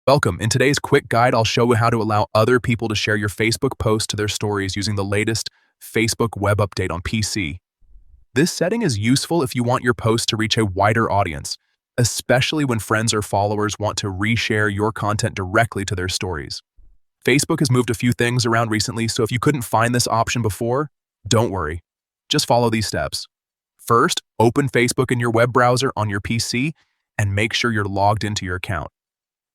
Welcome. In today's quick guide, I'll show you how to allow other people to share your Facebook posts to their stories using the latest Facebook web update on PC. This setting is useful if you want your posts to reach a wider audience, especially when friends or followers want to reshare your content directly to their stories. Facebook has moved a few things around recently, so if you couldn't find this option before, don't worry. Just follow these steps. First, open Facebook in your web browser on your PC and make sure you're logged into your account.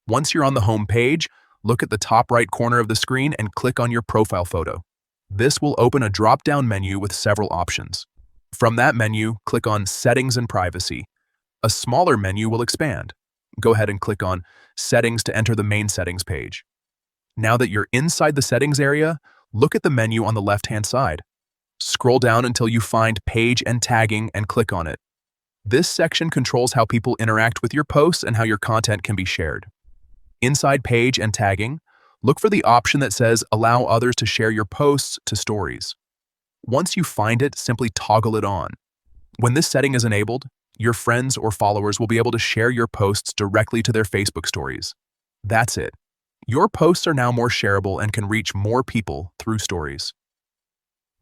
Once you're on the home page, look at the top right corner of the screen and click on your profile photo. This will open a drop-down menu with several options. From that menu, click on Settings and Privacy. A smaller menu will expand. Go ahead and click on Settings to enter the main settings page. Now that you're inside the settings area, look at the menu on the left-hand side. Scroll down until you find Page and Tagging and click on it. This section controls how people interact with your posts and how your content can be shared. Inside Page and Tagging, look for the option that says Allow others to share your posts to stories. Once you find it, simply toggle it on. When this setting is enabled, your friends or followers will be able to share your posts directly to their Facebook stories. That's it. Your posts are now more shareable and can reach more people through stories.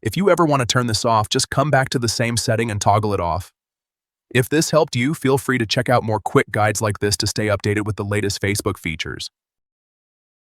If you ever want to turn this off, just come back to the same setting and toggle it off. If this helped you, feel free to check out more quick guides like this to stay updated with the latest Facebook features.